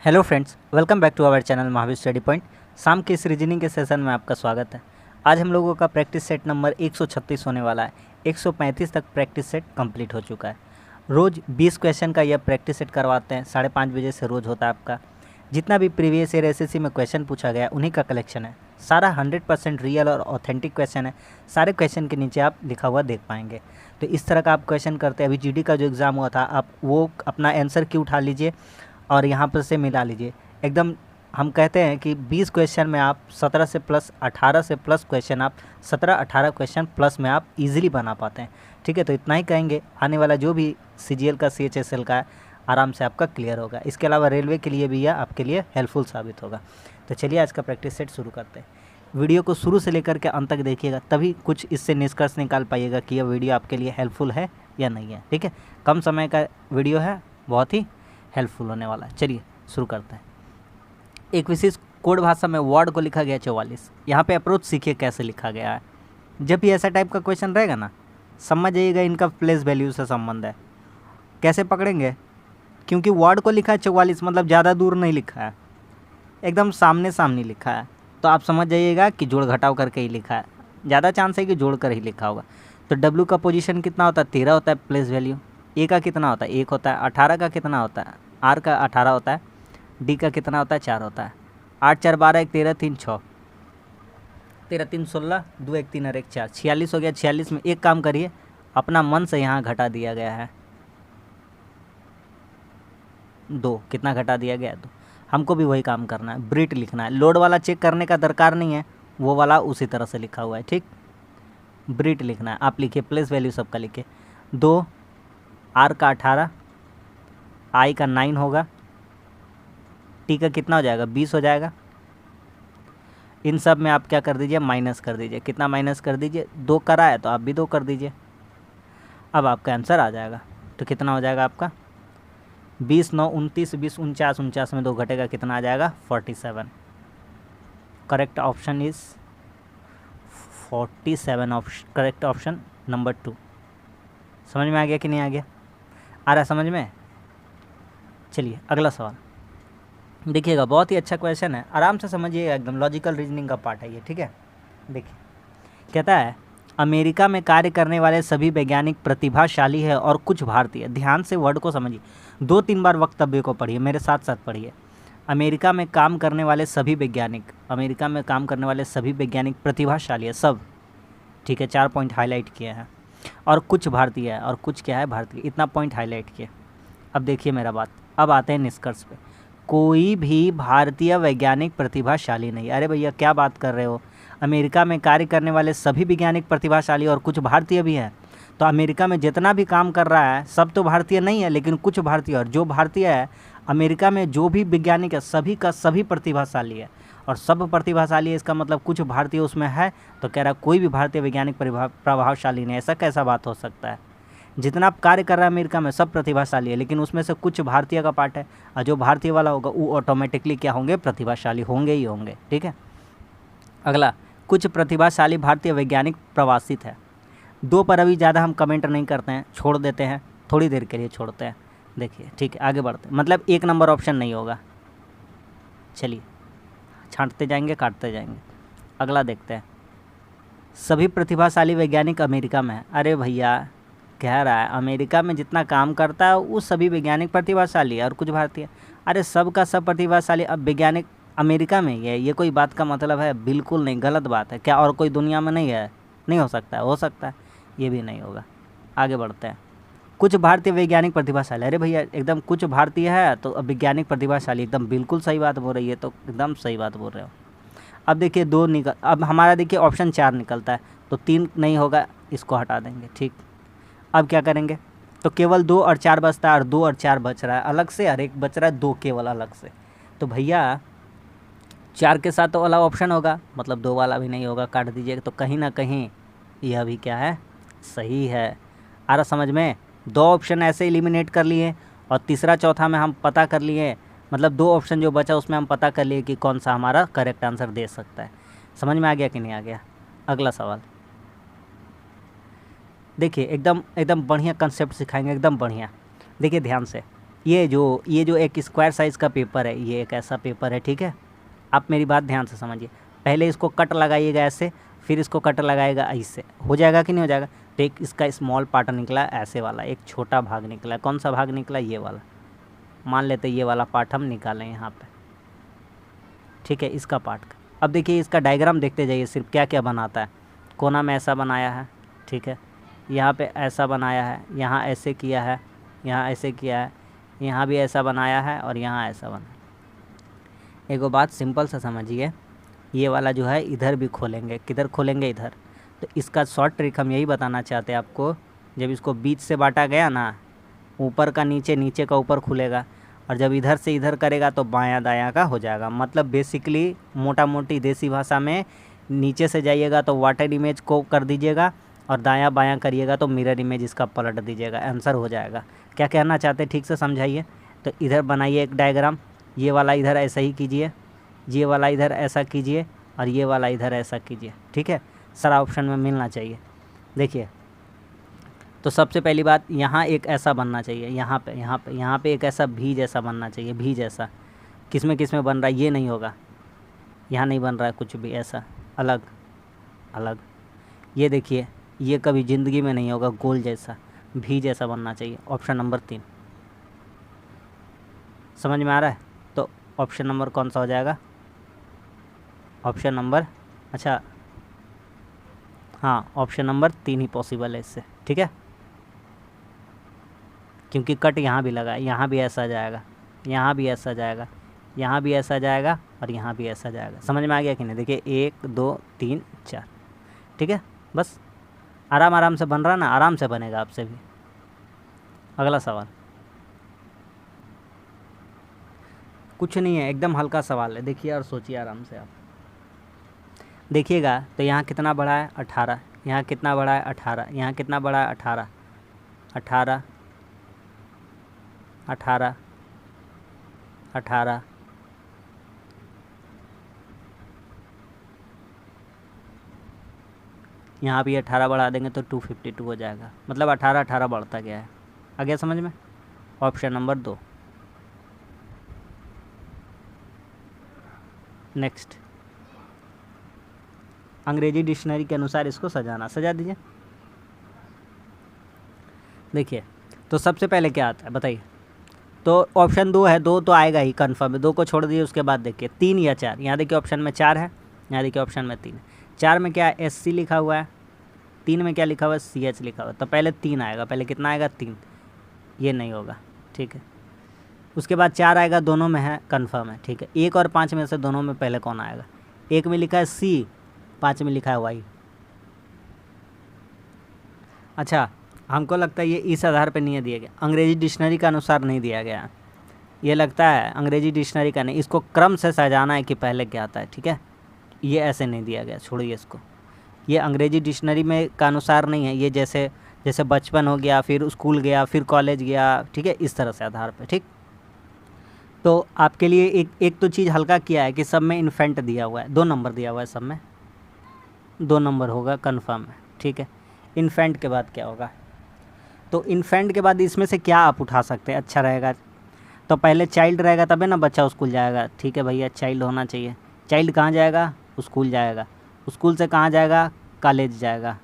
Hello friends, welcome back to our channel Mahavir study point. शाम के इस रीजनिंग के सेशन में आपका स्वागत है। आज हम लोगों का प्रैक्टिस सेट नंबर 136 होने वाला है। 135 तक प्रैक्टिस सेट कंप्लीट हो चुका है। रोज़ 20 क्वेश्चन का यह प्रैक्टिस सेट करवाते हैं। 5:30 बजे से रोज़ होता है आपका। जितना भी प्रीवियस ईयर एसएससी में क्वेश्चन पूछा गया उन्हीं का कलेक्शन है। सारा 100% रियल और ऑथेंटिक क्वेश्चन है। सारे क्वेश्चन के नीचे आप लिखा हुआ देख पाएंगे। तो इस तरह का आप क्वेश्चन करते हैं। अभी जीडी का जो एग्ज़ाम हुआ था, आप वो अपना आंसर की उठा लीजिए और यहाँ पर से मिला लीजिए। एकदम हम कहते हैं कि 20 क्वेश्चन में आप 17 से प्लस 18 से प्लस क्वेश्चन आप 17-18 क्वेश्चन प्लस में आप इजीली बना पाते हैं। ठीक है, तो इतना ही कहेंगे। आने वाला जो भी सीजीएल का सीएचएसएल का है आराम से आपका क्लियर होगा। इसके अलावा रेलवे के लिए भी यह आपके लिए हेल्पफुल साबित होगा। तो चलिए आज का प्रैक्टिस सेट शुरू करते हैं। वीडियो को शुरू से लेकर के अंत तक देखिएगा, तभी कुछ इससे निष्कर्ष निकाल पाइएगा कि यह वीडियो आपके लिए हेल्पफुल है या नहीं है। ठीक है, कम समय का वीडियो है, बहुत ही हेल्पफुल होने वाला है। चलिए शुरू करते हैं। एक विशेष कोड भाषा में वर्ड को लिखा गया 44। यहाँ पे अप्रोच सीखिए कैसे लिखा गया है। जब भी ऐसा टाइप का क्वेश्चन रहेगा ना, समझ जाइएगा इनका प्लेस वैल्यू से संबंध है। कैसे पकड़ेंगे? क्योंकि वर्ड को लिखा है 44, मतलब ज़्यादा दूर नहीं लिखा है, एकदम सामने सामने लिखा है। तो आप समझ जाइएगा कि जोड़ घटाव करके ही लिखा है। ज़्यादा चांस है कि जोड़ कर ही लिखा होगा। तो डब्ल्यू का पोजीशन कितना होता है? 13 होता है प्लेस वैल्यू। ए का कितना होता है? 1 होता है। 18 का कितना होता है? आर का 18 होता है। डी का कितना होता है? 4 होता है। 8 4 12 1 13 3 6 13 3 16 2 1 3 और 1 4 46 हो गया। 46 में एक काम करिए, अपना मन से यहाँ घटा दिया गया है 2। कितना घटा दिया गया है? 2। हमको भी वही काम करना है, ब्रिट लिखना है। लोड वाला चेक करने का दरकार नहीं है, वो वाला उसी तरह से लिखा हुआ है। ठीक, ब्रिट लिखना है। आप लिखिए, प्लेस वैल्यू सबका लिखिए। 2, आर का 18, आई का 9 होगा, टी का कितना हो जाएगा? 20 हो जाएगा। इन सब में आप क्या कर दीजिए? माइनस कर दीजिए। कितना माइनस कर दीजिए? 2 करा है तो आप भी 2 कर दीजिए। अब आपका आंसर आ जाएगा। तो कितना हो जाएगा आपका? 20 9 29 20 49, 49 में 2 घटेगा, कितना आ जाएगा? 47। Correct option is 47। Correct option number 2। समझ में आ गया कि नहीं आ गया? आ रहा है समझ में? चलिए अगला सवाल देखिएगा। बहुत ही अच्छा क्वेश्चन है, आराम से समझिएगा, एकदम लॉजिकल रीजनिंग का पार्ट है ये। ठीक है, देखिए कहता है अमेरिका में कार्य करने वाले सभी वैज्ञानिक प्रतिभाशाली है और कुछ भारतीय। ध्यान से वर्ड को समझिए, 2-3 बार वक्तव्य को पढ़िए, मेरे साथ साथ पढ़िए। अमेरिका में काम करने वाले सभी वैज्ञानिक, अमेरिका में काम करने वाले सभी वैज्ञानिक प्रतिभाशाली है, सब। ठीक है, 4 पॉइंट हाईलाइट किए हैं। और कुछ भारतीय है, और कुछ क्या है? भारतीय। इतना पॉइंट हाईलाइट किए। अब देखिए मेरा बात, अब आते हैं निष्कर्ष पे। कोई भी भारतीय वैज्ञानिक प्रतिभाशाली नहीं। अरे भैया क्या बात कर रहे हो? अमेरिका में कार्य करने वाले सभी वैज्ञानिक प्रतिभाशाली और कुछ भारतीय भी हैं। तो अमेरिका में जितना भी काम कर रहा है सब तो भारतीय नहीं है, लेकिन कुछ भारतीय। और जो भारतीय है अमेरिका में, जो भी वैज्ञानिक है सभी का सभी प्रतिभाशाली है। और सब प्रतिभाशाली है, इसका मतलब कुछ भारतीय उसमें है। तो कह रहा है कोई भी भारतीय वैज्ञानिक प्रभावशाली नहीं। ऐसा कैसा बात हो सकता है? जितना कार्य कर रहा है अमेरिका में सब प्रतिभाशाली है, लेकिन उसमें से कुछ भारतीय का पार्ट है। और जो भारतीय वाला होगा वो ऑटोमेटिकली क्या होंगे? प्रतिभाशाली होंगे ही होंगे। ठीक है, अगला, कुछ प्रतिभाशाली भारतीय वैज्ञानिक प्रवासित है। 2 पर अभी ज़्यादा हम कमेंट नहीं करते हैं, छोड़ देते हैं, थोड़ी देर के लिए छोड़ते हैं। देखिए ठीक है, आगे बढ़ते हैं। मतलब 1 नंबर ऑप्शन नहीं होगा। चलिए छांटते जाएंगे, काटते जाएंगे। अगला देखते हैं। सभी प्रतिभाशाली वैज्ञानिक अमेरिका में है। अरे भैया कह रहा है अमेरिका में जितना काम करता है वो सभी वैज्ञानिक प्रतिभाशाली है और कुछ भारतीय। अरे सब का सब प्रतिभाशाली अब वैज्ञानिक अमेरिका में ही है, ये कोई बात का मतलब है? बिल्कुल नहीं, गलत बात है। क्या और कोई दुनिया में नहीं है? नहीं हो सकता है, हो सकता है, ये भी नहीं होगा। आगे बढ़ते हैं। कुछ भारतीय वैज्ञानिक प्रतिभाशाली। अरे भैया एकदम कुछ भारतीय है तो अब वैज्ञानिक प्रतिभाशाली, एकदम बिल्कुल सही बात बोल रही है, तो एकदम सही बात बोल रहे हो। अब देखिए 2 निकल, अब हमारा देखिए ऑप्शन 4 निकलता है, तो 3 नहीं होगा, इसको हटा देंगे। ठीक, अब क्या करेंगे? तो केवल 2 और 4 बचता है, और 2 और 4 बच रहा है अलग से, और एक बच रहा है 2 केवल अलग से। तो भैया 4 के साथ तो वाला ऑप्शन होगा, मतलब 2 वाला भी नहीं होगा, काट दीजिए। तो कहीं ना कहीं यह भी क्या है? सही है। आ रहा समझ में? 2 ऑप्शन ऐसे एलिमिनेट कर लिए, और तीसरा चौथा में हम पता कर लिए, मतलब 2 ऑप्शन जो बचा उसमें हम पता कर लिए कि कौन सा हमारा करेक्ट आंसर दे सकता है। समझ में आ गया कि नहीं आ गया? अगला सवाल देखिए, एकदम बढ़िया कंसेप्ट सिखाएंगे, एकदम बढ़िया। देखिए ध्यान से, ये जो एक स्क्वायर साइज़ का पेपर है, ये एक ऐसा पेपर है, ठीक है। आप मेरी बात ध्यान से समझिए, पहले इसको कट लगाइएगा ऐसे, फिर इसको कट लगाएगा ऐसे, हो जाएगा कि नहीं हो जाएगा। तो एक इसका स्मॉल पार्ट निकला ऐसे वाला, एक छोटा भाग निकला। कौन सा भाग निकला? ये वाला। मान लेते ये वाला पार्ट हम निकालें यहाँ पे, ठीक है, इसका पार्ट का। अब देखिए इसका डायग्राम देखते जाइए, सिर्फ क्या क्या बनाता है। कोना में ऐसा बनाया है, ठीक है, यहाँ पे ऐसा बनाया है, यहाँ ऐसे किया है, यहाँ ऐसे किया है, यहाँ भी ऐसा बनाया है और यहाँ ऐसा बना। एक बात सिंपल सा समझिए, ये वाला जो है इधर भी खोलेंगे, किधर खोलेंगे? इधर। तो इसका शॉर्ट ट्रिक हम यही बताना चाहते हैं आपको, जब इसको बीच से बांटा गया ना, ऊपर का नीचे, नीचे का ऊपर खुलेगा, और जब इधर से इधर करेगा तो बायां दायां का हो जाएगा। मतलब बेसिकली मोटा मोटी देसी भाषा में, नीचे से जाइएगा तो वाटर इमेज को कर दीजिएगा और दायां बायां करिएगा तो मिरर इमेज इसका पलट दीजिएगा, आंसर हो जाएगा। क्या कहना चाहते हैं ठीक से समझाइए। तो इधर बनाइए एक डायग्राम, ये वाला इधर ऐसा ही कीजिए, ये वाला इधर ऐसा कीजिए और ये वाला इधर ऐसा कीजिए, ठीक है। सारा ऑप्शन में मिलना चाहिए। देखिए, तो सबसे पहली बात, यहाँ एक ऐसा बनना चाहिए, यहाँ पे एक ऐसा भी जैसा बनना चाहिए, भी जैसा। किस में बन रहा है? ये नहीं होगा, यहाँ नहीं बन रहा है कुछ भी ऐसा, अलग अलग। ये देखिए, ये कभी ज़िंदगी में नहीं होगा, गोल जैसा, भी जैसा बनना चाहिए। ऑप्शन नंबर 3 समझ में आ रहा है? तो ऑप्शन नंबर कौन सा हो जाएगा? ऑप्शन नंबर, अच्छा हाँ, ऑप्शन नंबर 3 ही पॉसिबल है इससे, ठीक है। क्योंकि कट यहाँ भी लगा है, यहाँ भी ऐसा जाएगा, यहाँ भी ऐसा जाएगा, यहाँ भी ऐसा जाएगा और यहाँ भी ऐसा जाएगा। समझ में आ गया कि नहीं? देखिए 1 2 3 4, ठीक है। बस आराम से बन रहा ना, आराम से बनेगा आपसे भी। अगला सवाल, कुछ नहीं है, एकदम हल्का सवाल है। देखिए और सोचिए आराम से आप। देखिएगा तो यहाँ कितना बड़ा है? 18। यहाँ कितना बड़ा है? 18। यहाँ कितना बड़ा है? 18 18 18 18। यहाँ भी 18 बढ़ा देंगे तो 252 हो जाएगा। मतलब 18 18 बढ़ता गया है। आ गया समझ में? Option number 2। नेक्स्ट, अंग्रेजी डिक्शनरी के अनुसार इसको सजाना। सजा दीजिए। देखिए, तो सबसे पहले क्या आता है बताइए? तो ऑप्शन 2 है, 2 तो आएगा ही कन्फर्म है। 2 को छोड़ दीजिए, उसके बाद देखिए 3 या 4। यहाँ देखिए ऑप्शन में 4 है, यहाँ देखिए ऑप्शन में 3 है। 4 में क्या है? SC लिखा हुआ है। 3 में क्या लिखा हुआ है? CH लिखा हुआ है। तो पहले 3 आएगा। पहले कितना आएगा? 3। ये नहीं होगा, ठीक है। उसके बाद 4 आएगा, दोनों में है, कन्फर्म है, ठीक है। 1 और 5 में से दोनों में पहले कौन आएगा? 1 में लिखा है C, 5 में लिखा है Y। अच्छा, हमको लगता है ये इस आधार पर नहीं दिया गया, अंग्रेजी डिक्शनरी के अनुसार नहीं दिया गया। ये लगता है अंग्रेजी डिक्शनरी का नहीं, इसको क्रम से सजाना है कि पहले क्या आता है, ठीक है। ये ऐसे नहीं दिया गया, छोड़िए इसको। ये अंग्रेजी डिक्शनरी में का अनुसार नहीं है। ये जैसे बचपन हो गया, फिर स्कूल गया, फिर कॉलेज गया, ठीक है, इस तरह से आधार पे, ठीक। तो आपके लिए एक तो चीज़ हल्का किया है कि सब में इन्फेंट दिया हुआ है, 2 नंबर दिया हुआ है, सब में 2 नंबर होगा, कन्फर्म है, ठीक है। इन्फेंट के बाद क्या होगा? तो इन्फेंट के बाद इसमें से क्या आप उठा सकते हैं? अच्छा रहेगा तो पहले चाइल्ड रहेगा, तबे ना बच्चा स्कूल जाएगा, ठीक है भैया, चाइल्ड होना चाहिए। चाइल्ड कहाँ जाएगा? स्कूल जाएगा। स्कूल से कहाँ जाएगा? कॉलेज जाएगा,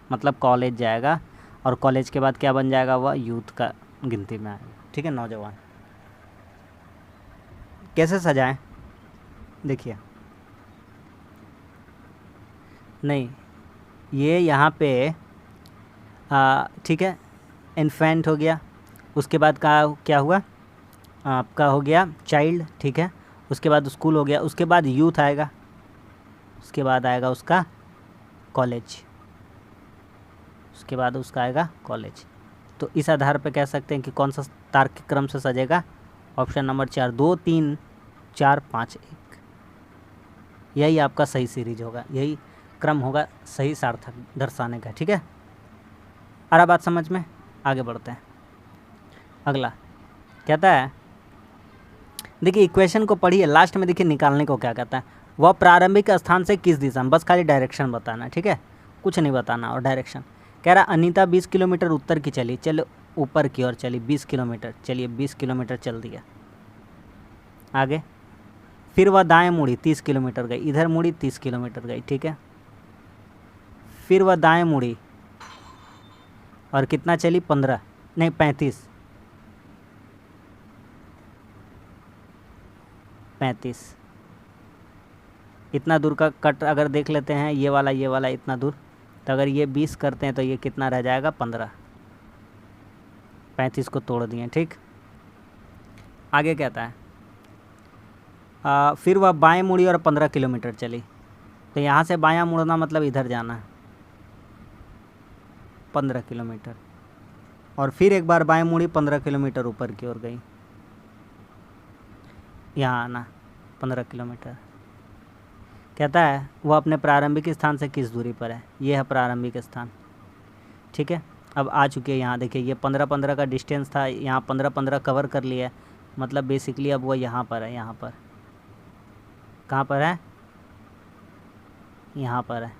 मतलब कॉलेज जाएगा। और कॉलेज के बाद क्या बन जाएगा? वह यूथ का गिनती में आएगा, ठीक है, नौजवान। कैसे सजाएं? देखिए, नहीं, ये यहाँ पे ठीक है, इन्फेंट हो गया। उसके बाद क्या हुआ? आपका हो गया चाइल्ड, ठीक है। उसके बाद स्कूल हो गया। उसके बाद यूथ आएगा। उसके बाद आएगा उसका कॉलेज। उसके बाद उसका आएगा कॉलेज। तो इस आधार पे कह सकते हैं कि कौन सा तार्किक क्रम से सजेगा? Option number 4, 2 3 4 5 1। यही आपका सही सीरीज होगा, यही क्रम होगा सही सार्थक दर्शाने का, ठीक है। आ रहा बात समझ में? आगे बढ़ते हैं। अगला कहता है, देखिए इक्वेशन को पढ़िए, लास्ट में देखिए निकालने को क्या कहता है। वह प्रारंभिक स्थान से किस दिशा में, बस खाली डायरेक्शन बताना है, ठीक है, कुछ नहीं बताना। और डायरेक्शन कह रहा अनीता 20 किलोमीटर उत्तर की चली। चलो ऊपर की ओर चली 20 किलोमीटर। चलिए 20 किलोमीटर चल दिया। आगे फिर वह दाएं मुड़ी 30 किलोमीटर गई, इधर मुड़ी 30 किलोमीटर गई, ठीक है। फिर वह दाएं मुड़ी और कितना चली 15 नहीं 35 इतना दूर का कट अगर देख लेते हैं, ये वाला इतना दूर, तो अगर ये 20 करते हैं तो ये कितना रह जाएगा 15। 35 को तोड़ दिए, ठीक। आगे कहता है फिर वह बाएं मुड़ी और 15 किलोमीटर चली। तो यहाँ से बायां मुड़ना मतलब इधर जाना है 15 किलोमीटर, और फिर एक बार बाएं मुड़ी 15 किलोमीटर ऊपर की ओर गई। यहाँ आना 15 किलोमीटर। कहता है वह अपने प्रारंभिक स्थान से किस दूरी पर है। ये है प्रारंभिक स्थान, ठीक है। अब आ चुके हैं यहाँ, देखिए ये 15-15 का डिस्टेंस था, यहाँ 15-15 कवर कर लिया, मतलब बेसिकली अब वो यहाँ पर है। यहाँ पर कहाँ पर है? यहाँ पर है।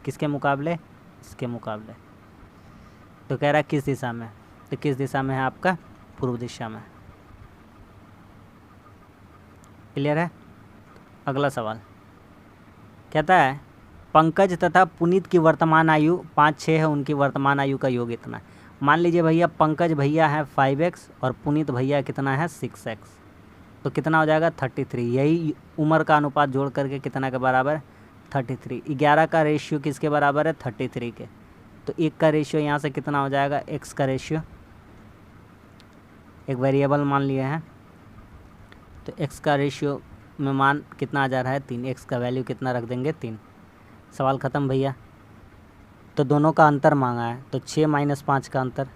किसके मुकाबले? इसके मुकाबले। तो कह रहा है किस दिशा में, तो किस दिशा में है आपका? पूर्व दिशा में। क्लियर है? अगला सवाल कहता है पंकज तथा पुनीत की वर्तमान आयु 5-6 है, उनकी वर्तमान आयु का योग इतना है। मान लीजिए भैया पंकज भैया है 5x और पुनीत भैया कितना है 6x, तो कितना हो जाएगा 33। यही उम्र का अनुपात जोड़ करके कितना के बराबर? 33। 11 का रेशियो किसके बराबर है? 33 के। तो 1 का रेशियो यहाँ से कितना हो जाएगा? x का रेशियो, एक वेरिएबल मान लिए हैं, तो x का रेशियो में मान कितना आ जा रहा है? 3। x का वैल्यू कितना रख देंगे? 3। सवाल ख़त्म भैया। तो दोनों का अंतर मांगा है, तो 6 - 5 का अंतर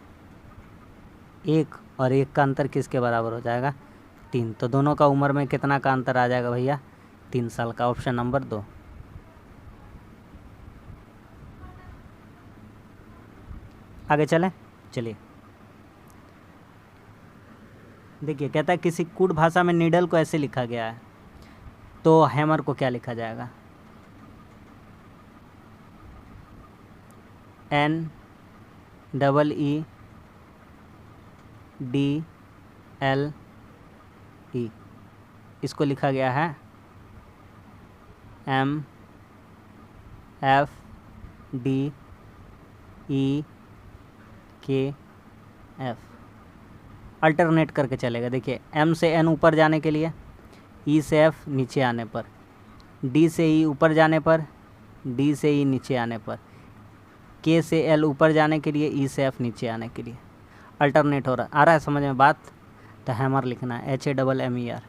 1 और 1 का अंतर किसके बराबर हो जाएगा? 3। तो दोनों का उम्र में कितना का अंतर आ जाएगा भैया? 3 साल का। Option number 2। आगे चलें, चलिए देखिए। कहता है किसी कूट भाषा में नीडल को ऐसे लिखा गया है, तो हैमर को क्या लिखा जाएगा? NEEDLE, इसको लिखा गया है MFDEKF। अल्टरनेट करके चलेगा। देखिए M से N ऊपर जाने के लिए, E से F नीचे आने पर, D से E ऊपर जाने पर, D से E नीचे आने पर, K से L ऊपर जाने के लिए, E से F नीचे आने के लिए। अल्टरनेट हो रहा आ रहा है समझ में बात? तो हैमर लिखना है HAMMER,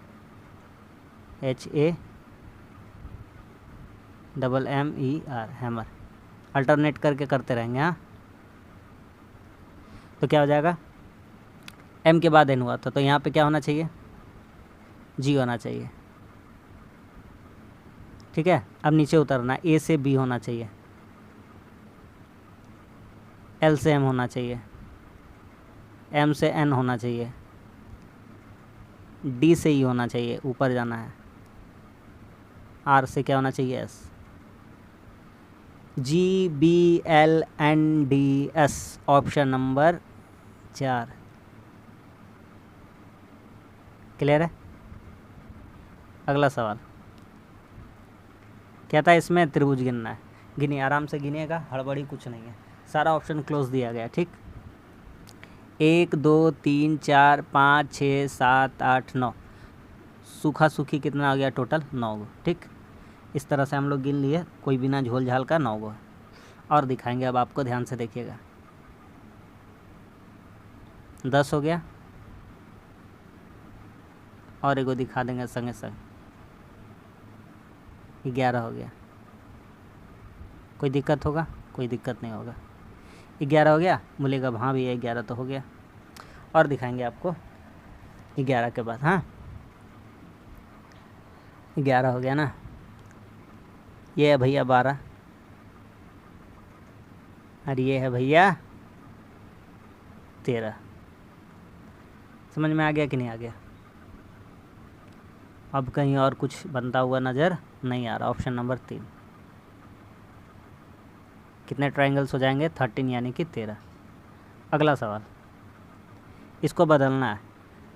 HAMMER, हैमर। अल्टरनेट करके करते रहेंगे। हाँ, तो क्या हो जाएगा? M के बाद N हुआ था, तो यहाँ पे क्या होना चाहिए? G होना चाहिए, ठीक है। अब नीचे उतरना, A से B होना चाहिए, L से M होना चाहिए, M से N होना चाहिए, D से E होना चाहिए, ऊपर जाना है, R से क्या होना चाहिए? S, G B L N D S, option number 4। Clear है? अगला सवाल कहता है इसमें त्रिभुज गिनना है। गिनिए, आराम से गिनिएगा, हड़बड़ी कुछ नहीं है। सारा ऑप्शन क्लोज दिया गया, ठीक। 1 2 3 4 5 6 7 8 9, सूखा सूखी कितना आ गया टोटल? 9 गो, ठीक। इस तरह से हम लोग गिन लिए, कोई बिना झोल झाल का 9 गो है। और दिखाएंगे अब आपको, ध्यान से देखिएगा। 10 हो गया, और एगो दिखा देंगे संगे संग, 11 हो गया। कोई दिक्कत होगा? कोई दिक्कत नहीं होगा। 11 हो गया, बोलेगा हाँ भैया 11 तो हो गया। और दिखाएंगे आपको 11 के बाद। हाँ 11 हो गया ना। ये है भैया 12, और ये है भैया 13। समझ में आ गया कि नहीं आ गया? अब कहीं और कुछ बनता हुआ नज़र नहीं आ रहा। Option number 3। कितने ट्रायंगल्स हो जाएंगे? 13 यानी कि 13। अगला सवाल इसको बदलना है,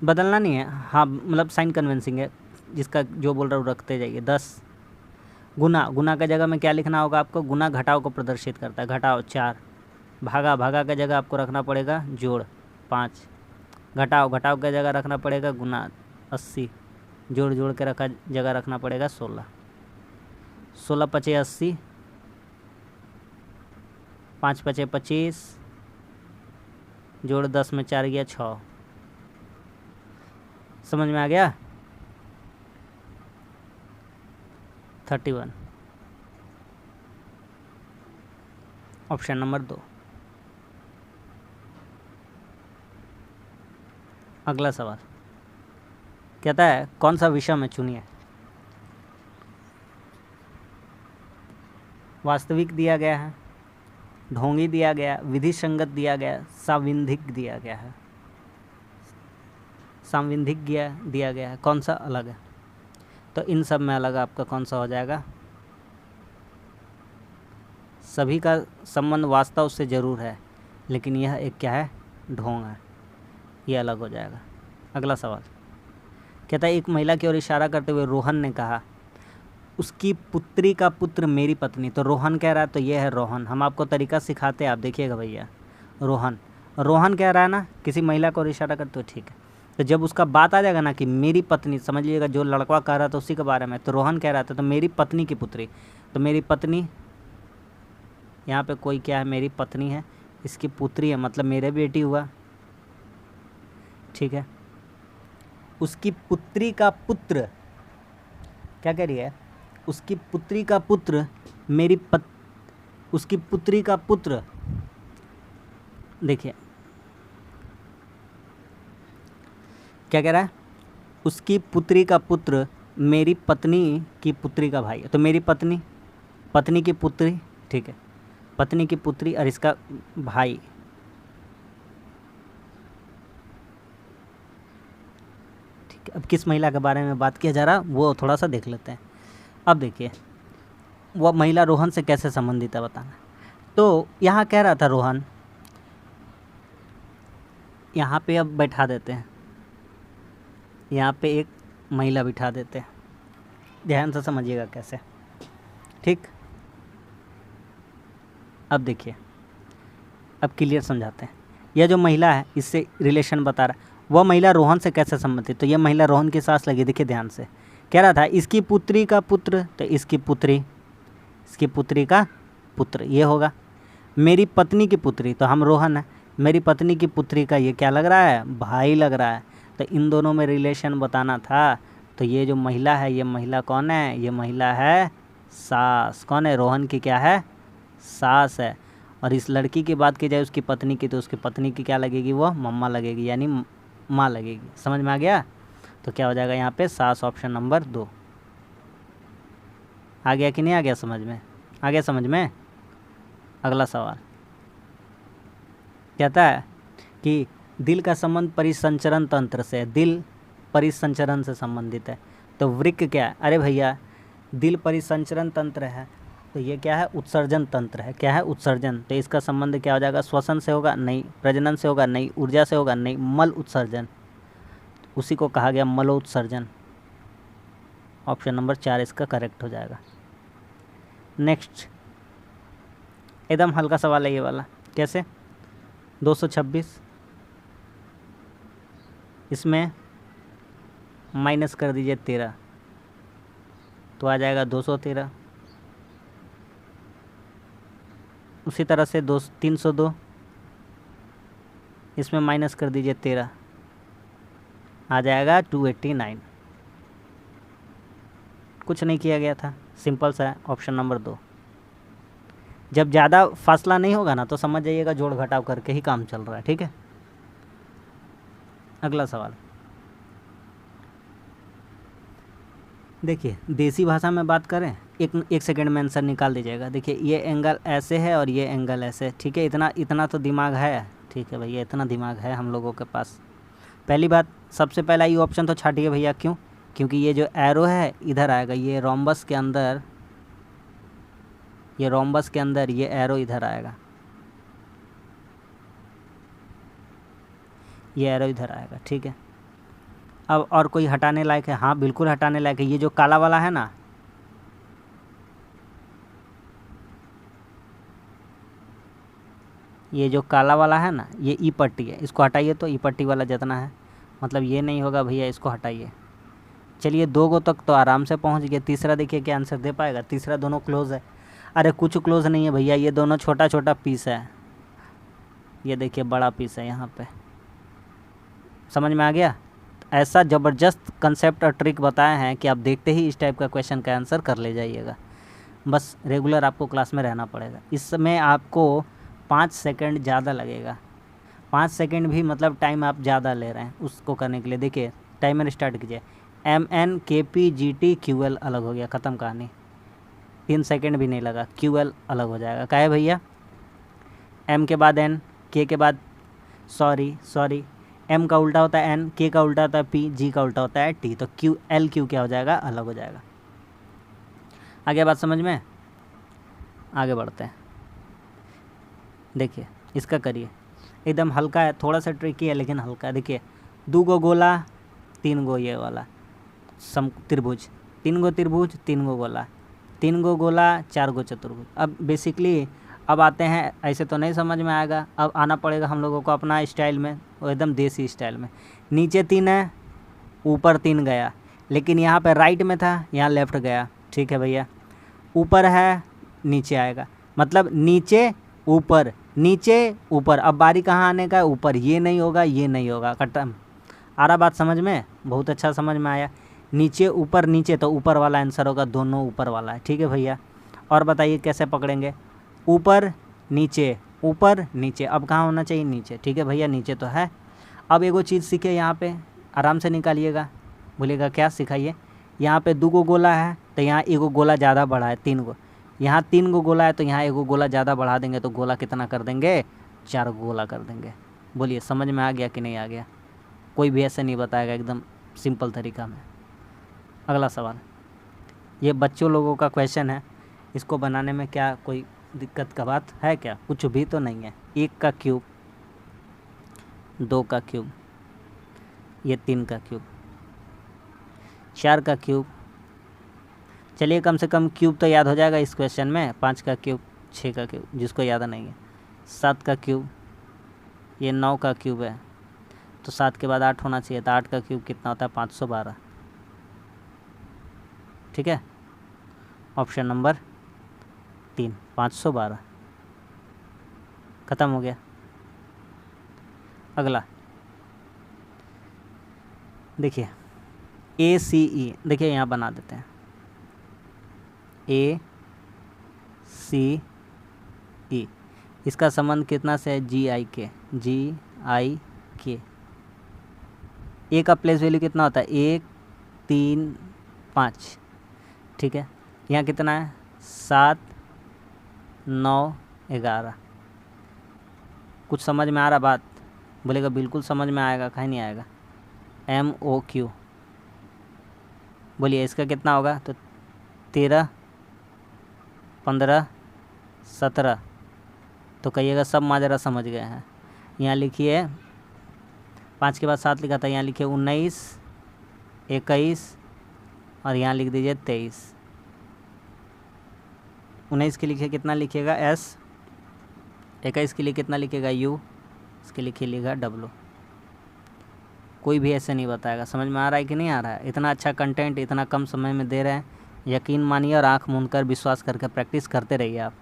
बदलना नहीं है, हाँ मतलब साइन कन्वेंसिंग है, जिसका जो बोल रहा हूँ रखते जाइए। 10 गुना, गुना का जगह में क्या लिखना होगा आपको, गुना घटाव को प्रदर्शित करता है, घटाव 4। भागा, भागा का जगह आपको रखना पड़ेगा जोड़ 5। घटाव, घटाव का जगह रखना पड़ेगा गुना 80। जोड़, जोड़ के रखा जगह रखना पड़ेगा 16। 16 पचे 80, 5 पचे 25, जोड़ 10 में 4 गया 6। समझ में आ गया? 31 ऑप्शन नंबर 2। अगला सवाल कहता है कौन सा विषम है, चुनिए। वास्तविक दिया गया है, ढोंगी दिया गया, विधि संगत दिया गया, साविंधिक दिया गया है। साविंधिक दिया गया है, कौन सा अलग है? तो इन सब में अलग आपका कौन सा हो जाएगा? सभी का संबंध वास्तव से ज़रूर है, लेकिन यह एक क्या है, ढोंग है, ये अलग हो जाएगा। अगला सवाल कहता है एक महिला की ओर इशारा करते हुए रोहन ने कहा उसकी पुत्री का पुत्र मेरी पत्नी। तो रोहन कह रहा है, तो ये है रोहन। हम आपको तरीका सिखाते हैं, आप देखिएगा भैया। रोहन, रोहन कह रहा है ना, किसी महिला को इशारा करते हुए, ठीक है। तो जब उसका बात आ जाएगा ना कि मेरी पत्नी, समझ लीजिएगा जो लड़का कह रहा था उसी के बारे में, तो रोहन कह रहा था तो मेरी पत्नी की पुत्री, तो मेरी पत्नी, यहाँ पे कोई क्या है, मेरी पत्नी है, इसकी पुत्री है, मतलब मेरे बेटी हुआ, ठीक है। उसकी पुत्री का पुत्र, क्या कह रही है, उसकी पुत्री का पुत्र मेरी उसकी पुत्री का पुत्र, देखिए क्या कह रहा है, उसकी पुत्री का पुत्र मेरी पत्नी की पुत्री का भाई है। तो मेरी पत्नी, पत्नी की पुत्री, ठीक है, पत्नी की पुत्री और इसका भाई, ठीक है। अब किस महिला के बारे में बात किया जा रहा वो थोड़ा सा देख लेते हैं। अब देखिए वह महिला रोहन से कैसे संबंधित है बताना। तो यहाँ कह रहा था रोहन, यहाँ पे अब बैठा देते हैं, यहाँ पे एक महिला बिठा देते हैं, ध्यान से समझिएगा कैसे, ठीक। अब देखिए, अब क्लियर समझाते हैं। यह जो महिला है इससे रिलेशन बता रहा है, वह महिला रोहन से कैसे संबंधित। तो यह महिला रोहन की सास लगी, देखिए ध्यान से, कह रहा था इसकी पुत्री का पुत्र, तो इसकी पुत्री, इसकी पुत्री का पुत्र ये होगा। मेरी पत्नी की पुत्री, तो हम रोहन है, मेरी पत्नी की पुत्री का ये क्या लग रहा है, भाई लग रहा है। तो इन दोनों में रिलेशन बताना था। तो ये जो महिला है, ये महिला कौन है, ये महिला है सास। कौन है, रोहन की क्या है, सास है। और इस लड़की की बात की जाए उसकी पत्नी की, तो उसकी पत्नी की क्या लगेगी, वो मम्मा लगेगी, यानी माँ लगेगी। समझ में आ गया? तो क्या हो जाएगा यहाँ पे, सास, ऑप्शन नंबर 2। आ गया कि नहीं आ गया समझ में? आ गया समझ में? अगला सवाल कहता है कि दिल का संबंध परिसंचरण तंत्र से है, दिल परिसंचरण से संबंधित है। तो वृक्क क्या है, अरे भैया दिल परिसंचरण तंत्र है, तो ये क्या है, उत्सर्जन तंत्र है। क्या है, उत्सर्जन। तो इसका संबंध क्या हो जाएगा, श्वसन से होगा नहीं, प्रजनन से होगा नहीं, ऊर्जा से होगा नहीं, मल उत्सर्जन, उसी को कहा गया मलोत्सर्जन। ऑप्शन नंबर 4 इसका करेक्ट हो जाएगा। नेक्स्ट एकदम हल्का सवाल है ये वाला, कैसे, 226, इसमें माइनस कर दीजिए 13, तो आ जाएगा 213। उसी तरह से 302, इसमें माइनस कर दीजिए 13, आ जाएगा 289। कुछ नहीं किया गया था, सिंपल सा है, ऑप्शन नंबर 2। जब ज़्यादा फासला नहीं होगा ना तो समझ जाइएगा जोड़ घटाव करके ही काम चल रहा है, ठीक है। अगला सवाल देखिए, देसी भाषा में बात करें, एक सेकंड में आंसर निकाल दीजिएगा। देखिए ये एंगल ऐसे है और ये एंगल ऐसे, ठीक है। इतना तो दिमाग है, ठीक है भैया, इतना दिमाग है हम लोगों के पास। पहली बात, सबसे पहला ये ऑप्शन तो छाटिए भैया, क्यों? क्योंकि ये जो एरो है इधर आएगा, ये रोम्बस के अंदर, ये रोम्बस के अंदर ये एरो इधर आएगा। ये एरो इधर आएगा, ठीक है। अब और कोई हटाने लायक है? हाँ बिल्कुल हटाने लायक है। ये जो काला वाला है ना, ये जो काला वाला है ना, ये ई पट्टी है, इसको हटाइए तो ई पट्टी वाला जितना है, मतलब ये नहीं होगा भैया, इसको हटाइए। चलिए 2 गो तक तो आराम से पहुंच गए। तीसरा देखिए क्या आंसर दे पाएगा? तीसरा दोनों क्लोज है। अरे कुछ क्लोज नहीं है भैया, ये दोनों छोटा छोटा पीस है। ये देखिए बड़ा पीस है यहाँ पे। समझ में आ गया? ऐसा ज़बरदस्त कंसेप्ट और ट्रिक बताए हैं कि आप देखते ही इस टाइप का क्वेश्चन का आंसर कर ले जाइएगा। बस रेगुलर आपको क्लास में रहना पड़ेगा। इसमें आपको 5 सेकंड ज़्यादा लगेगा। 5 सेकंड भी मतलब टाइम आप ज़्यादा ले रहे हैं उसको करने के लिए। देखिए टाइमर स्टार्ट कीजिए। MN KP GT QL अलग हो गया, ख़त्म कहानी। 3 सेकंड भी नहीं लगा, QL अलग हो जाएगा। क्या है भैया? M के बाद N, K के बाद सॉरी M का उल्टा होता है N, K का उल्टा होता है P, G का उल्टा होता है T, तो Q क्या हो जाएगा? अलग हो जाएगा। आगे बात समझ में? आगे बढ़ते हैं। देखिए इसका करिए, एकदम हल्का है, थोड़ा सा ट्रिकी है लेकिन हल्का है। देखिए 2 गो गोला, 3 गो ये वाला त्रिभुज, 3 गो त्रिभुज, 3 गो गोला, 3 गो गोला, 4 गो चतुर्भुज। अब बेसिकली अब आते हैं, ऐसे तो नहीं समझ में आएगा, अब आना पड़ेगा हम लोगों को अपना स्टाइल में, वो एकदम देसी स्टाइल में। नीचे 3 है, ऊपर 3 गया, लेकिन यहाँ पे राइट में था, यहाँ लेफ्ट गया, ठीक है भैया। ऊपर है, नीचे आएगा, मतलब नीचे ऊपर। अब बारी कहाँ आने का है? ऊपर। ये नहीं होगा, ये नहीं होगा, खत्म। आ रहा बात समझ में? बहुत अच्छा समझ में आया। नीचे ऊपर, नीचे तो ऊपर वाला आंसर होगा, दोनों ऊपर वाला है, ठीक है भैया। और बताइए कैसे पकड़ेंगे? ऊपर नीचे, अब कहाँ होना चाहिए? नीचे, ठीक है भैया, नीचे तो है। अब एगो चीज़ सीखे यहाँ पे, आराम से निकालिएगा। बोलिएगा क्या सिखाइए? यहाँ पे 2 गो गोला है तो यहाँ एगो गोला ज़्यादा बढ़ा है, 3 गो। यहाँ 3 गो गोला है तो यहाँ एगो गोला ज़्यादा बढ़ा देंगे तो गोला कितना कर देंगे? 4 गोला कर देंगे। बोलिए समझ में आ गया कि नहीं आ गया? कोई भी ऐसे नहीं बताएगा, एकदम सिंपल तरीका में। अगला सवाल, ये बच्चों लोगों का क्वेश्चन है, इसको बनाने में क्या कोई दिक्कत का बात है क्या? कुछ भी तो नहीं है। 1 का क्यूब, 2 का क्यूब, ये 3 का क्यूब, 4 का क्यूब। चलिए कम से कम क्यूब तो याद हो जाएगा इस क्वेश्चन में। 5 का क्यूब, 6 का क्यूब, जिसको याद नहीं है। 7 का क्यूब, ये 9 का क्यूब है, तो 7 के बाद 8 होना चाहिए, तो 8 का क्यूब कितना होता है? 512, ठीक है। ऑप्शन नंबर 3 512, ख़त्म हो गया। अगला देखिए ACE, देखिए यहाँ बना देते हैं ACE, इसका संबंध कितना से है? GIK। ए का प्लेस वैल्यू कितना होता है? 1 3 5, ठीक है। यहाँ कितना है? 7 9 11। कुछ समझ में आ रहा बात? बोलेगा बिल्कुल समझ में आएगा, कहीं नहीं आएगा। MOQ, बोलिए इसका कितना होगा? तो 13 15 17, तो कहिएगा सब माजरा समझ गए हैं। यहाँ लिखिए 5 के बाद 7 लिखा था, यहाँ लिखिए 19 21 और यहाँ लिख दीजिए 23। 19 के लिए कितना लिखिएगा? S। 21 के लिए कितना लिखिएगा? U। इसके लिए लिखिएगा W। कोई भी ऐसे नहीं बताएगा। समझ में आ रहा है कि नहीं आ रहा है? इतना अच्छा कंटेंट इतना कम समय में दे रहे हैं, यकीन मानिए और आँख मूंद कर विश्वास करके प्रैक्टिस करते रहिए। आप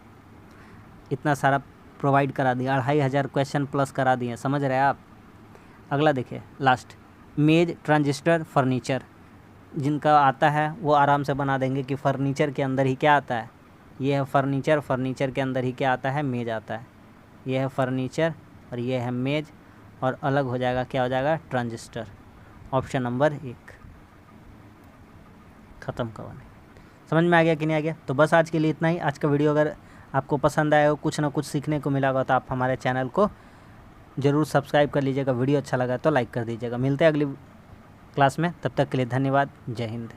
इतना सारा प्रोवाइड करा दिया, 2500 क्वेश्चन प्लस करा दिए, समझ रहे हैं आप? अगला देखिए लास्ट, मेज ट्रांजिस्टर फर्नीचर, जिनका आता है वो आराम से बना देंगे कि फर्नीचर के अंदर ही क्या आता है? ये है फर्नीचर, फर्नीचर के अंदर ही क्या आता है? मेज आता है। ये है फर्नीचर और ये है मेज, और अलग हो जाएगा, क्या हो जाएगा? ट्रांजिस्टर। ऑप्शन नंबर 1, ख़त्म कहानी। समझ में आ गया कि नहीं आ गया? तो बस आज के लिए इतना ही। आज का वीडियो अगर आपको पसंद आया हो, कुछ ना कुछ सीखने को मिला होगा, तो आप हमारे चैनल को ज़रूर सब्सक्राइब कर लीजिएगा। वीडियो अच्छा लगा तो लाइक कर दीजिएगा। मिलते हैं अगली क्लास में, तब तक के लिए धन्यवाद। जय हिंद।